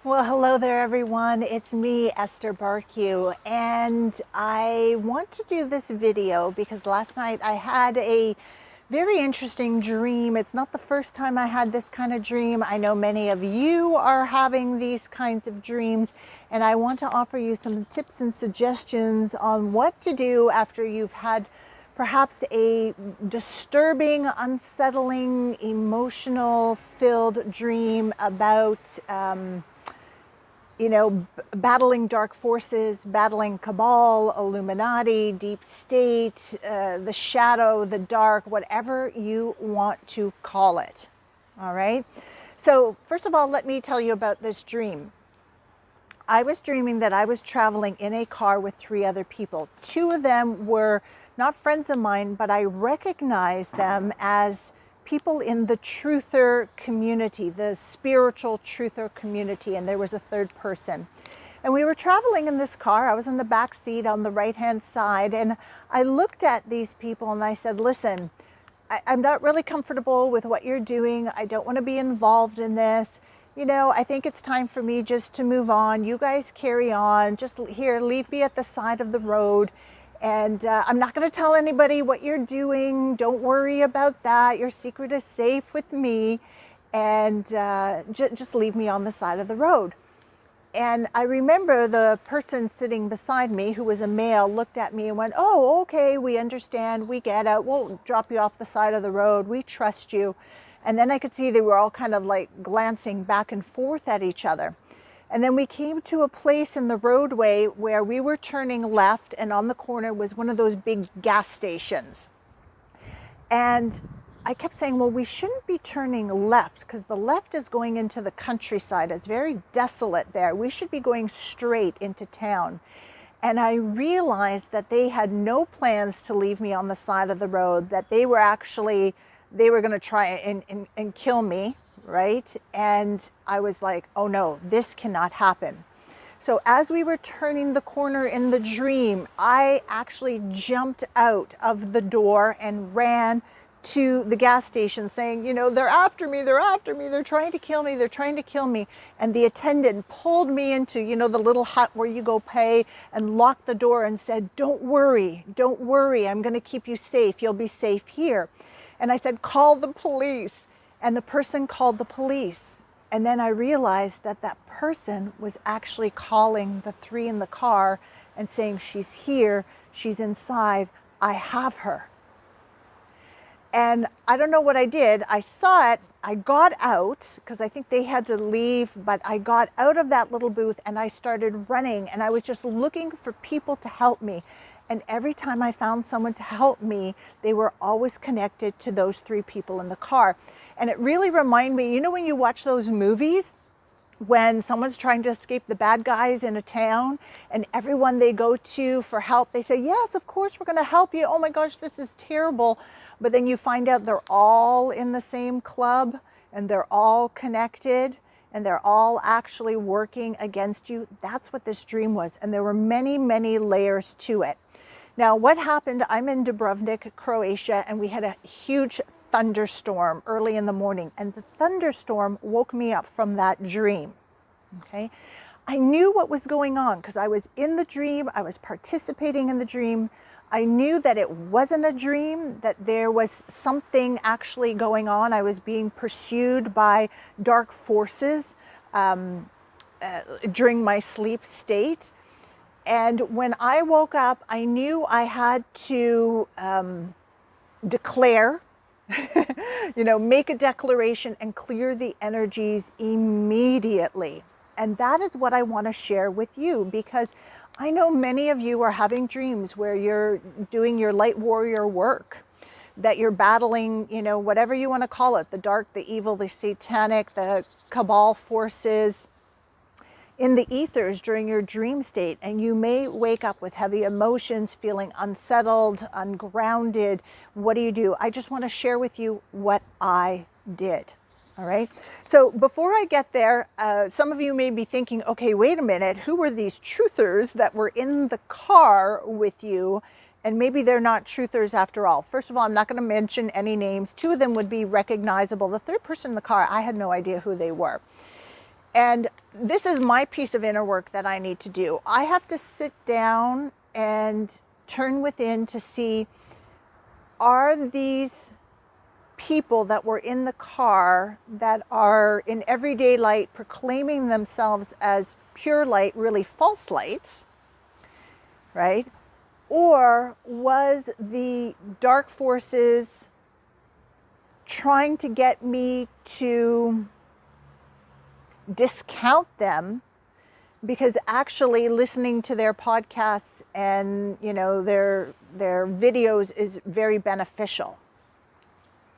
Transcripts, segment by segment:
Well, hello there, everyone. It's me, Esther Bartkiw, and I want to do this video because last night I had a very interesting dream. It's not the first time I had this kind of dream. I know many of you are having these kinds of dreams, and I want to offer you some tips and suggestions on what to do after you've had perhaps a disturbing, unsettling, emotional filled dream about battling dark forces, battling cabal, Illuminati, deep state, the shadow, the dark, whatever you want to call it. All right. So first of all, let me tell you about this dream. I was dreaming that I was traveling in a car with 3 other people. 2 of them were not friends of mine, but I recognized them as people in the truther community, the spiritual truther community, and there was a 3rd person. And we were traveling in this car. I was in the back seat on the right-hand side, and I looked at these people and I said, listen, I'm not really comfortable with what you're doing. I don't want to be involved in this. I think it's time for me just to move on. You guys carry on. Just here, leave me at the side of the road. And I'm not going to tell anybody what you're doing. Don't worry about that. Your secret is safe with me. And just leave me on the side of the road. And I remember the person sitting beside me, who was a male, looked at me and went, oh, okay, we understand. We get it. We'll drop you off the side of the road. We trust you. And then I could see they were all kind of like glancing back and forth at each other. And then we came to a place in the roadway where we were turning left, and on the corner was one of those big gas stations. And I kept saying, well, we shouldn't be turning left because the left is going into the countryside. It's very desolate there. We should be going straight into town. And I realized that they had no plans to leave me on the side of the road, that they were going to try and kill me. Right? And I was like, oh no, this cannot happen. So as we were turning the corner in the dream, I actually jumped out of the door and ran to the gas station saying, they're after me, they're trying to kill me, they're trying to kill me. And the attendant pulled me into, the little hut where you go pay, and locked the door and said, don't worry, I'm going to keep you safe. You'll be safe here. And I said, call the police. And the person called the police. And then I realized that that person was actually calling the 3 in the car and saying, she's here, she's inside, I have her. And I don't know what I did. I saw it. I got out because I think they had to leave, but I got out of that little booth and I started running, and I was just looking for people to help me. And every time I found someone to help me, they were always connected to those 3 people in the car. And it really reminded me, when you watch those movies, when someone's trying to escape the bad guys in a town, and everyone they go to for help, they say, yes, of course, we're going to help you. Oh my gosh, this is terrible. But then you find out they're all in the same club, and they're all connected, and they're all actually working against you. That's what this dream was. And there were many, many layers to it. Now, what happened, I'm in Dubrovnik, Croatia, and we had a huge thunderstorm early in the morning, and the thunderstorm woke me up from that dream. Okay, I knew what was going on because I was in the dream, I was participating in the dream. I knew that it wasn't a dream, that there was something actually going on. I was being pursued by dark forces during my sleep state. And when I woke up, I knew I had to declare, make a declaration and clear the energies immediately. And that is what I want to share with you, because I know many of you are having dreams where you're doing your light warrior work, that you're battling, whatever you want to call it, the dark, the evil, the satanic, the cabal forces in the ethers during your dream state. And you may wake up with heavy emotions, feeling unsettled, ungrounded. What do? I just want to share with you what I did. All right. So before I get there, some of you may be thinking, okay, wait a minute, who were these truthers that were in the car with you? And maybe they're not truthers after all. First of all, I'm not going to mention any names. 2 of them would be recognizable. The 3rd person in the car, I had no idea who they were. And this is my piece of inner work that I need to do. I have to sit down and turn within to see, are these people that were in the car that are in everyday light proclaiming themselves as pure light really false light, right? Or was the dark forces trying to get me to discount them, because actually listening to their podcasts and their videos is very beneficial?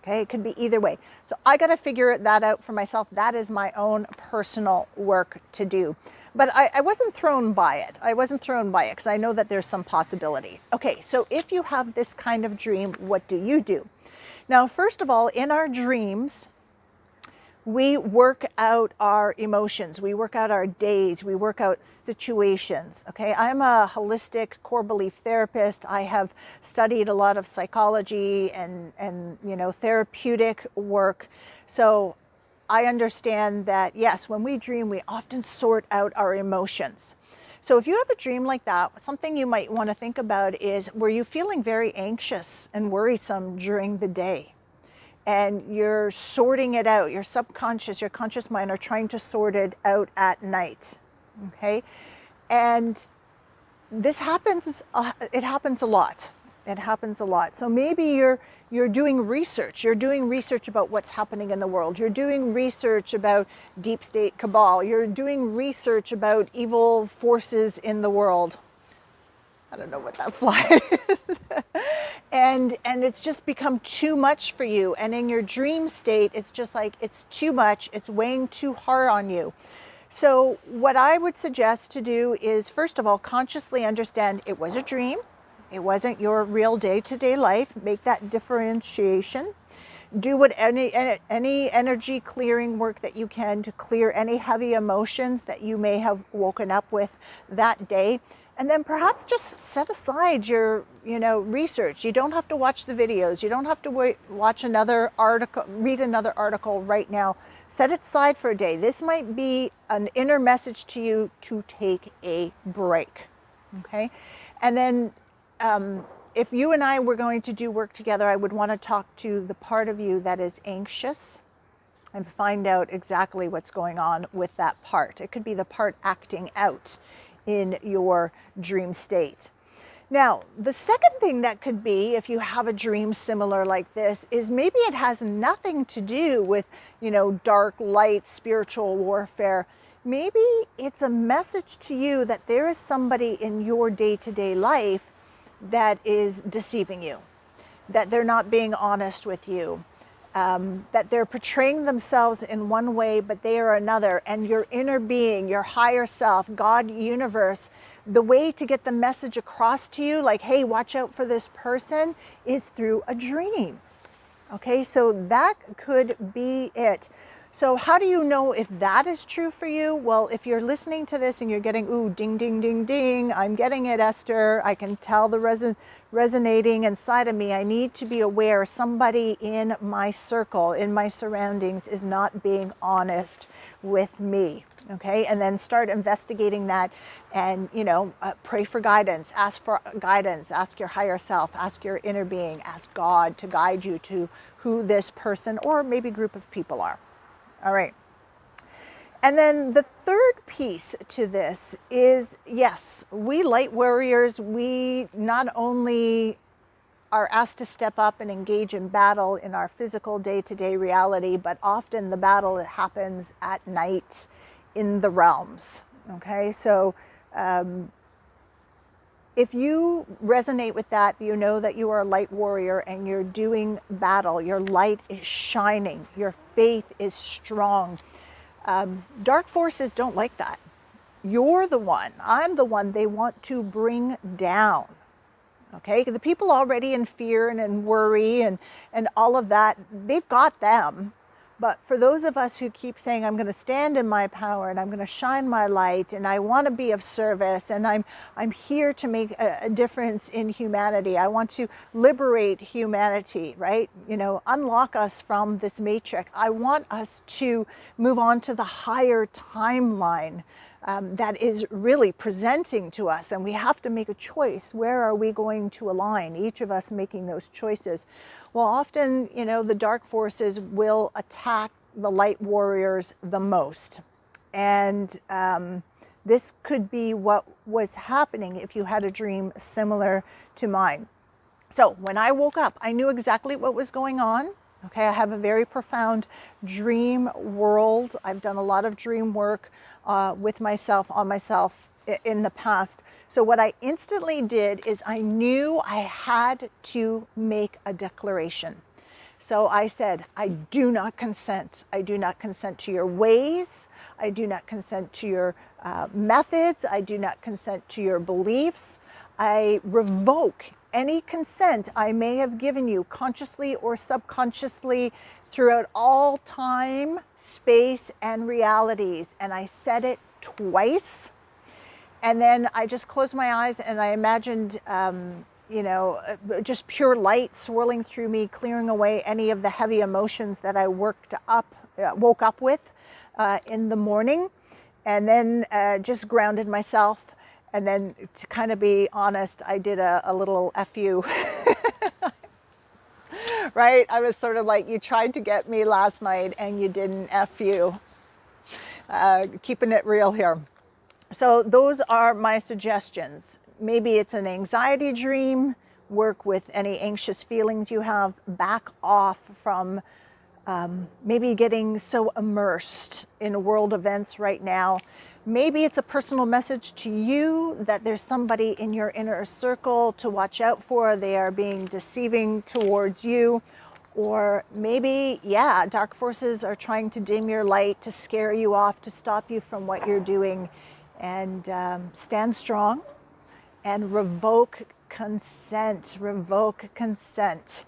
Okay, it could be either way. So I got to figure that out for myself. That is my own personal work to do. But I wasn't thrown by it. I wasn't thrown by it because I know that there's some possibilities. Okay, so if you have this kind of dream, what do you do? Now, first of all, in our dreams, we work out our emotions, we work out our days, we work out situations. Okay, I'm a holistic core belief therapist. I have studied a lot of psychology and therapeutic work. So I understand that, yes, when we dream, we often sort out our emotions. So if you have a dream like that, something you might want to think about is, were you feeling very anxious and worrisome during the day? And you're sorting it out. Your subconscious, your conscious mind are trying to sort it out at night. Okay? And this happens, it happens a lot. It happens a lot. So maybe you're doing research. You're doing research about what's happening in the world. You're doing research about deep state cabal. You're doing research about evil forces in the world. I don't know what that fly is. And it's just become too much for you. And in your dream state, it's just like, it's too much. It's weighing too hard on you. So what I would suggest to do is, first of all, consciously understand it was a dream. It wasn't your real day-to-day life. Make that differentiation. Do what any energy clearing work that you can to clear any heavy emotions that you may have woken up with that day. And then perhaps just set aside your, research. You don't have to watch the videos. You don't have to watch another article, read another article right now. Set it aside for a day. This might be an inner message to you to take a break. Okay? And then if you and I were going to do work together, I would want to talk to the part of you that is anxious and find out exactly what's going on with that part. It could be the part acting out in your dream state. Now, the second thing that could be, if you have a dream similar like this, is maybe it has nothing to do with, dark light, spiritual warfare. Maybe it's a message to you that there is somebody in your day-to-day life that is deceiving you, that they're not being honest with you, that they're portraying themselves in one way, but they are another. And your inner being, your higher self, God, universe, the way to get the message across to you, like, hey, watch out for this person, is through a dream. Okay, so that could be it. So how do you know if that is true for you? Well, if you're listening to this and you're getting, ooh, ding, ding, ding, ding, I'm getting it, Esther. I can tell the resonating inside of me. I need to be aware somebody in my circle, in my surroundings, is not being honest with me. Okay, and then start investigating that and, pray for guidance, ask for guidance, ask your higher self, ask your inner being, ask God to guide you to who this person or maybe group of people are. All right. And then the third piece to this is, yes, we light warriors, we not only are asked to step up and engage in battle in our physical day-to-day reality, but often the battle happens at night in the realms. Okay, so if you resonate with that, you know that you are a light warrior and you're doing battle. Your light is shining. Your faith is strong. Dark forces don't like that. You're the one, I'm the one they want to bring down. Okay, the people already in fear and in worry and all of that, they've got them. But for those of us who keep saying, I'm going to stand in my power and I'm going to shine my light and I want to be of service and I'm here to make a difference in humanity. I want to liberate humanity, right? You know, unlock us from this matrix. I want us to move on to the higher timeline that is really presenting to us, and we have to make a choice. Where are we going to align? Each of us making those choices. Well, often, you know, the dark forces will attack the light warriors the most. And this could be what was happening if you had a dream similar to mine. So when I woke up, I knew exactly what was going on. Okay, I have a very profound dream world. I've done a lot of dream work with myself, on myself in the past. So what I instantly did is I knew I had to make a declaration. So I said, I do not consent. I do not consent to your ways. I do not consent to your methods. I do not consent to your beliefs. I revoke any consent I may have given you consciously or subconsciously throughout all time, space, and realities. And I said it twice. And then I just closed my eyes and I imagined, you know, just pure light swirling through me, clearing away any of the heavy emotions that I woke up with in the morning. And then just grounded myself. And then, to kind of be honest, I did a little FU. Right? I was sort of like, you tried to get me last night and you didn't. FU. Keeping it real here. So those are my suggestions. Maybe it's an anxiety dream. Work with any anxious feelings you have. Back off from maybe getting so immersed in world events right now. Maybe it's a personal message to you that there's somebody in your inner circle to watch out for. They are being deceiving towards you. Or maybe, yeah, dark forces are trying to dim your light, to scare you off, to stop you from what you're doing. And stand strong and revoke consent. Revoke consent.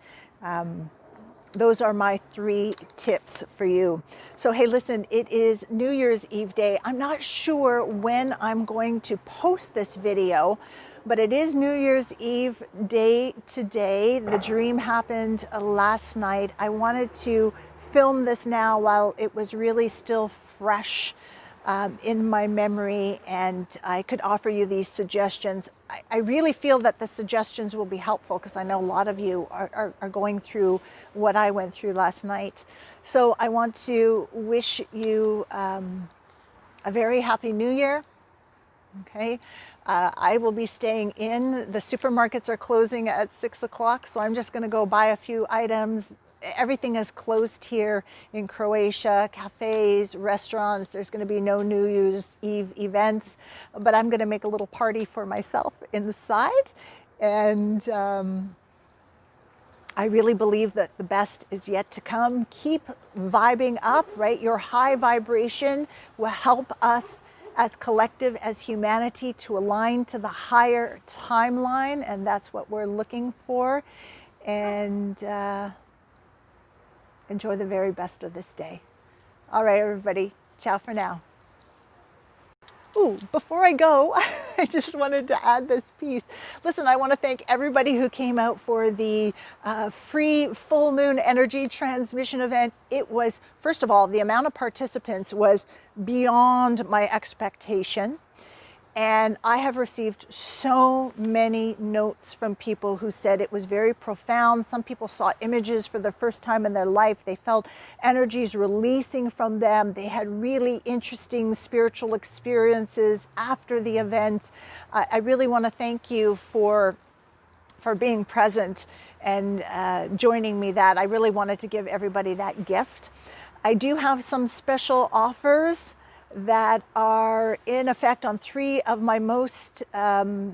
Those are my 3 tips for you. So, hey, listen, it is New Year's Eve day. I'm not sure when I'm going to post this video, but it is New Year's Eve day today. The dream happened last night. I wanted to film this now while it was really still fresh in my memory, and I could offer you these suggestions. I really feel that the suggestions will be helpful because I know a lot of you are going through what I went through last night. So I want to wish you a very happy New Year. Okay, I will be staying in. The supermarkets are closing at 6 o'clock, so I'm just going to go buy a few items. Everything is closed here in Croatia, cafes, restaurants. There's going to be no New Year's Eve events, but I'm going to make a little party for myself inside. And I really believe that the best is yet to come. Keep vibing up, right? Your high vibration will help us as collective, as humanity, to align to the higher timeline, and that's what we're looking for. And enjoy the very best of this day. All right, everybody. Ciao for now. Ooh, before I go, I just wanted to add this piece. Listen, I want to thank everybody who came out for the free full moon energy transmission event. It was, first of all, the amount of participants was beyond my expectation. And I have received so many notes from people who said it was very profound. Some people saw images for the first time in their life. They felt energies releasing from them. They had really interesting spiritual experiences after the event. I really want to thank you for being present and joining me. That I really wanted to give everybody that gift. I do have some special offers that are in effect on 3 of my most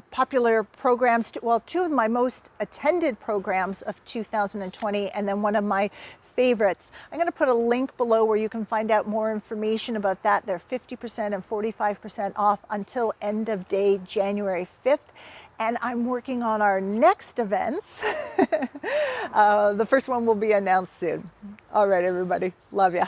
popular programs, well, 2 of my most attended programs of 2020, and then one of my favorites. I'm going to put a link below where you can find out more information about that. They're 50% and 45% off until end of day, January 5th. And I'm working on our next events. The first one will be announced soon. All right, everybody. Love ya.